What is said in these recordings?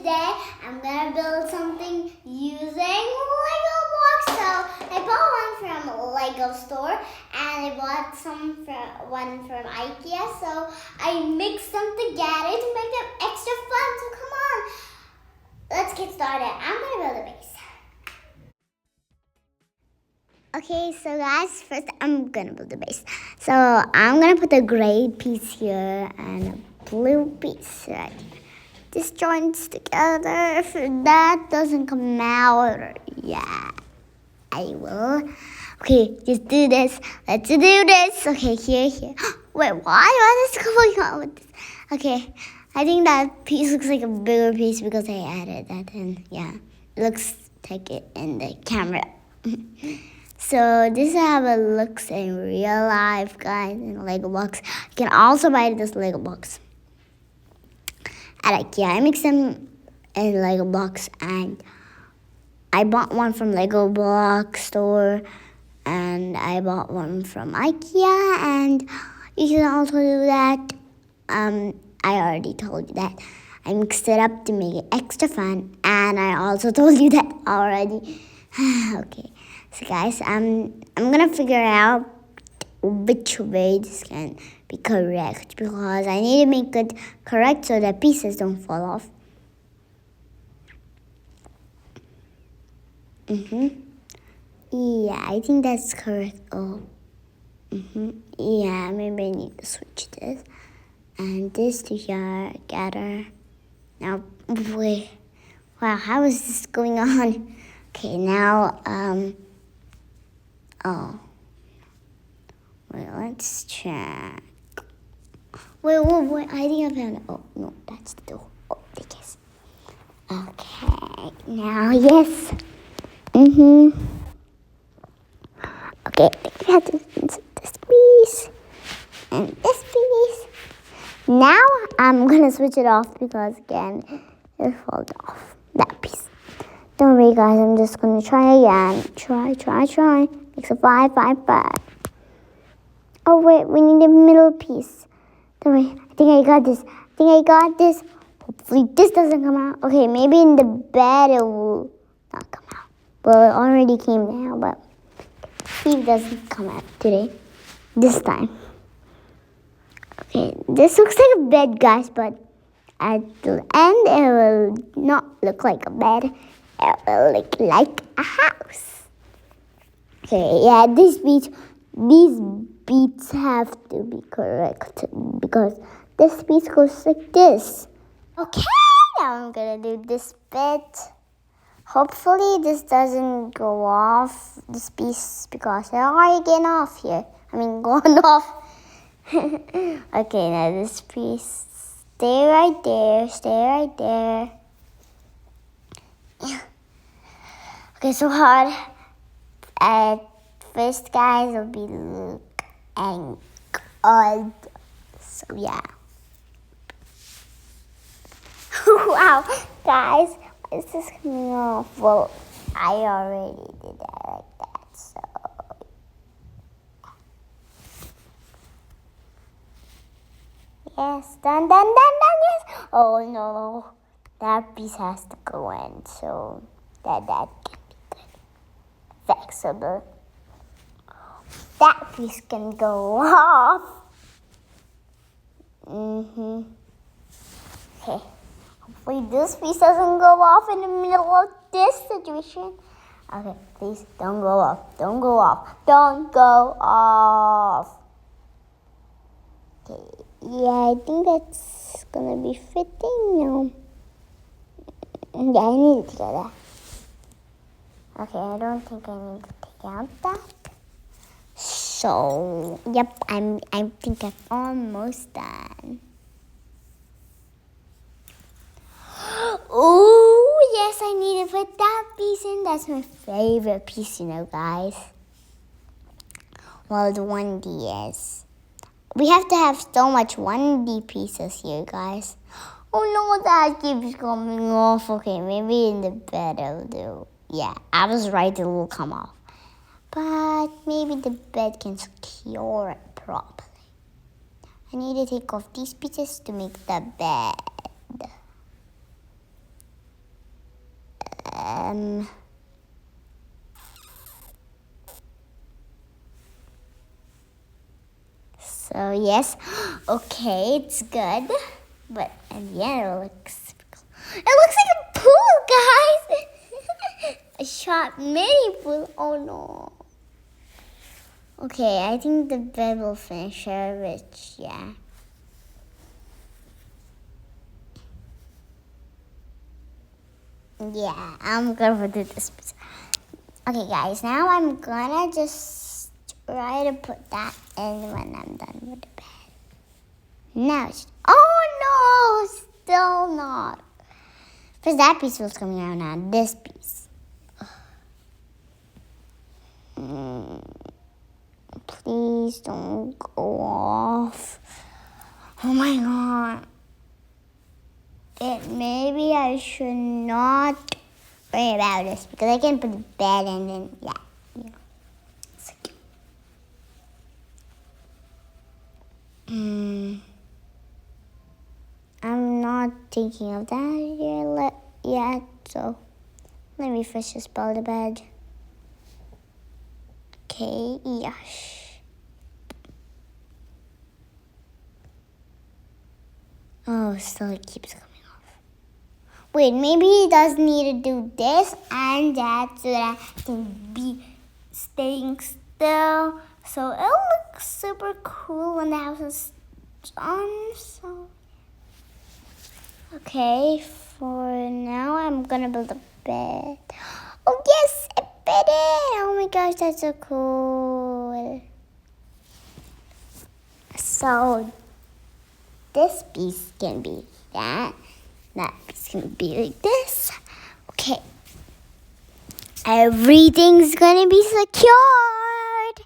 today I'm gonna build something using Lego blocks. So I bought one from LEGO Store and I bought one from IKEA. So I mixed them together to make them extra fun. So come on, let's get started. I'm gonna build a base. Okay, so guys, first I'm gonna build a base. So I'm gonna put a gray piece here and a blue piece right here. This joins together. If that doesn't come out, yeah, I will. Okay, just do this. Let's do this. Okay, here. Wait, why is this going on with this? Okay, I think that piece looks like a bigger piece because I added that in. Yeah, it looks like it in the camera. So this is how it looks in real life, guys, in Lego box. You can also buy this Lego box at IKEA. I mix them in Lego box, and I bought one from Lego Block Store, and I bought one from IKEA, and you can also do that. I already told you that. I mixed it up to make it extra fun, and I also told you that already. Okay, so guys, I'm gonna figure out which way this can be correct because I need to make it correct so the pieces don't fall off. Yeah, I think that's correct. Oh. Yeah, maybe I need to switch this and this together. Now, wait. Wow, how is this going on? Okay, now, oh. Wait, let's check. Wait, I think I found it. Oh, no, that's the door. Oh, I guess. Okay, now, yes. Okay, we have to insert this piece and this piece. Now, I'm gonna switch it off because, again, it falls off, that piece. Don't worry, guys, I'm just gonna try again. Try. Makes a 5. Oh, wait, we need a middle piece. Don't worry, I think I got this. Hopefully this doesn't come out. Okay, maybe in the bed it will not come out. Well, it already came down, but see if it doesn't come out today. This time. Okay, this looks like a bed, guys, but at the end it will not look like a bed. It will look like a house. Okay, yeah, these beats have to be correct because this piece goes like this. Okay, now I'm gonna do this bit. Hopefully this doesn't go off, this piece, because they're already getting off here. Going off. Okay, now this piece, stay right there. Okay, so hard. At first, guys, it'll be Luke and God. So, yeah. Wow, guys, why is this coming off? Well, I already did that like that, so. Yes, done, yes. Oh, no, that piece has to go in, so that can be good. Flexible. That piece can go off. Okay. Hopefully this piece doesn't go off in the middle of this situation. Okay, please don't go off. Don't go off. Okay. Yeah, I think that's gonna be fitting now. Yeah, I need to go there. Okay, I don't think I need to take out that. So, yep, I think I'm almost done. Oh, yes, I need to put that piece in. That's my favorite piece, guys. Well, the 1D is. We have to have so much 1D pieces here, guys. Oh, no, that keeps coming off. Okay, maybe in the bed it'll do. Yeah, I was right, it will come off. But maybe the bed can secure it properly. I need to take off these pieces to make the bed. So yes, okay, it's good, but at the end it looks like a pool, guys. A short mini pool. Oh no. Okay, I think the bed will finish her, which yeah. Yeah, I'm gonna do this. Okay, guys, now I'm gonna just try to put that in when I'm done with the bed. Now it's, oh no, still not. Because that piece was coming out now. This piece. Please don't go off. Oh my god. Maybe I should not worry about this because I can put the bed and then yeah. It's okay. I'm not thinking of that yet, so let me first just build the bed. Okay, yes. Oh, still it keeps coming off. Wait, maybe he does need to do this and that so that I can be staying still. So it'll look super cool when the house is done. So okay, for now I'm gonna build a bed. Oh yes, a bed! Oh my gosh, that's so cool. So this piece can be that. That piece can be like this. Okay. Everything's gonna be secured.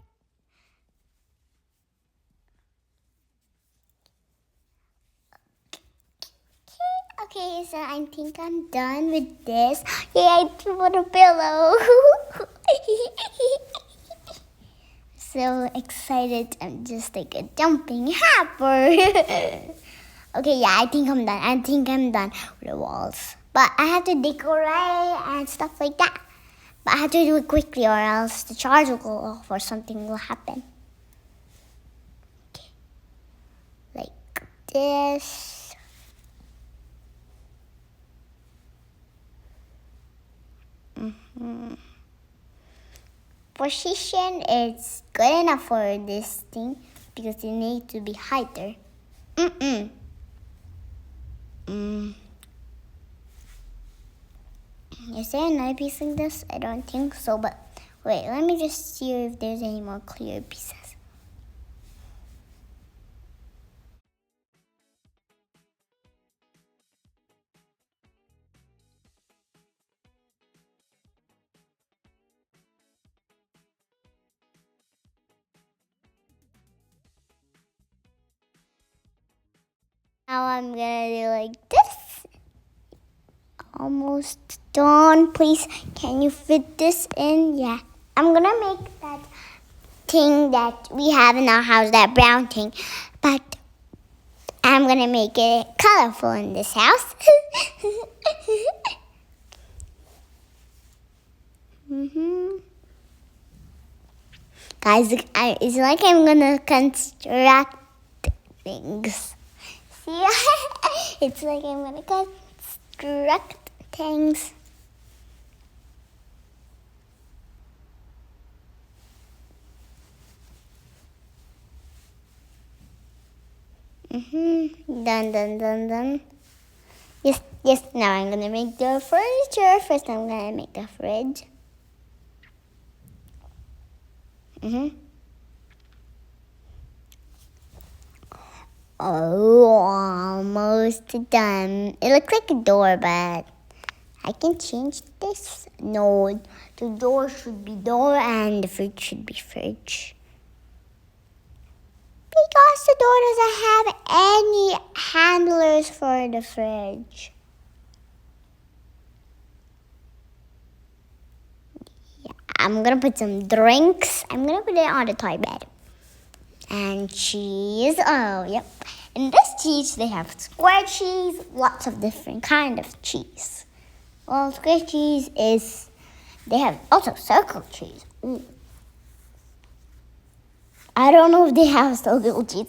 Okay, so I think I'm done with this. Yeah, I put a pillow. So excited. I'm just like a jumping hopper. Okay, yeah, I think I'm done with the walls. But I have to decorate and stuff like that. But I have to do it quickly or else the charge will go off or something will happen. Okay. Like this. Position is good enough for this thing because it needs to be higher. Is there another piece like this? I don't think so, but wait, let me just see if there's any more clear pieces. Now I'm gonna do like this. Almost done. Please, can you fit this in? Yeah. I'm gonna make that thing that we have in our house, that brown thing. But I'm gonna make it colorful in this house. Guys, it's like I'm gonna construct things. See? It's like I'm gonna construct things. Done. Yes, now I'm gonna make the furniture. First I'm gonna make the fridge. Oh, almost done. It looks like a door, but I can change this. No, the door should be door and the fridge should be fridge. Because the door doesn't have any handlers for the fridge. Yeah, I'm gonna put some drinks. I'm gonna put it on the toy bed. And cheese. Oh, yep. In this cheese, they have square cheese, lots of different kind of cheese. Well, square cheese is. They have also circle cheese. Ooh. I don't know if they have circle cheese.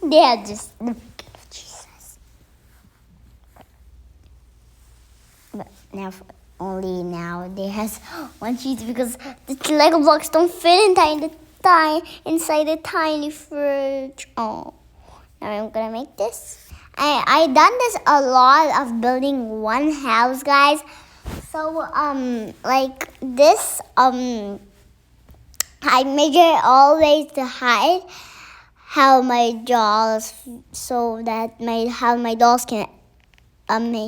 They have just the cheeses. But now, only now they has one cheese because the Lego blocks don't fit inside the tiny fridge. Oh, now I'm gonna make this. I done this a lot of building one house, guys. So like this I measure always the height how my dolls so that my dolls can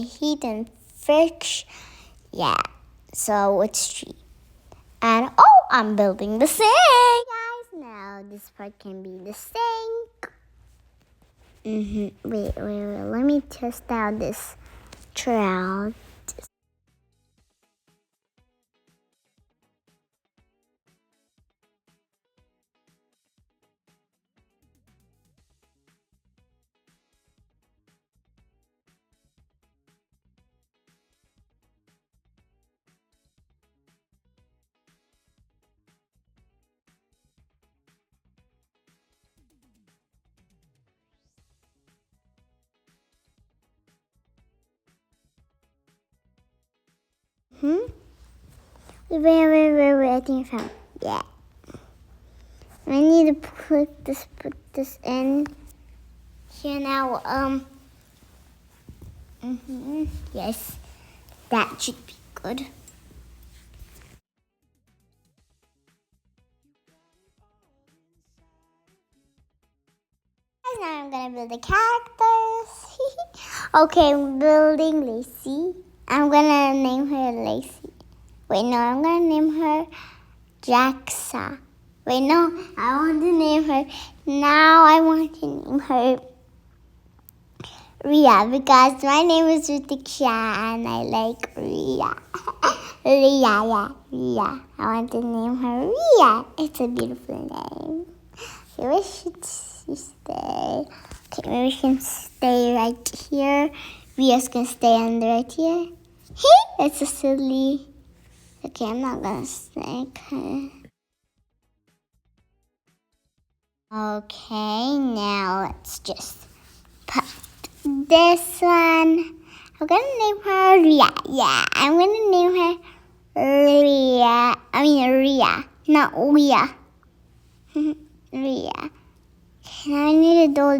heat and fridge. Yeah, so it's 3. And oh, I'm building the sink, guys. Now this part can be the sink. Wait. Let me test out this trowel. Wait. I think I found. Yeah. I need to put this in here now. Yes, that should be good. And now I'm gonna build the characters. Okay, I'm building Lacey. I'm gonna name her Lacey. Wait, no, I'm gonna name her Jaxa. Wait, no, I want to name her. Now I want to name her Ria because my name is Rithiksha and I like Ria. Ria. I want to name her Ria. It's a beautiful name. Okay, where should she stay? Okay, maybe she can stay right here. Ria's gonna stay under right here. Hey, that's so silly. Okay, I'm not gonna snake her. Okay, now let's just put this one. I'm gonna name her Ria. Yeah, I'm gonna name her Ria. Not Ria. Ria. Now I need a door.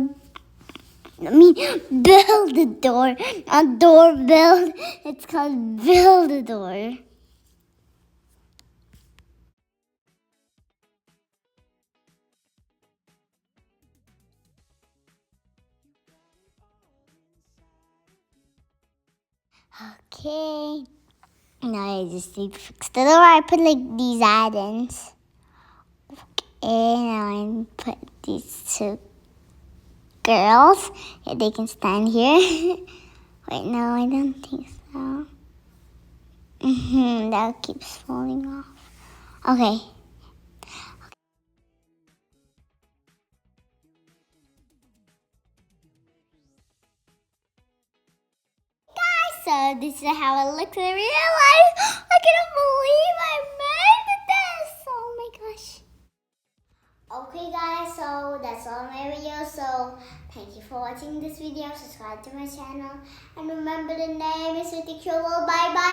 Build a door. A door build. It's called build a door. Okay. Now I just need to fix the door. I put like these add-ins. Okay, now I put these 2 girls. Yeah, they can stand here. Wait, no, I don't think so. That keeps falling off. Okay. So this is how it looks in real life. I cannot believe I made this. Oh my gosh. Okay guys, so that's all my video. So thank you for watching this video. Subscribe to my channel. And remember the name is Rithiksha World. Bye bye.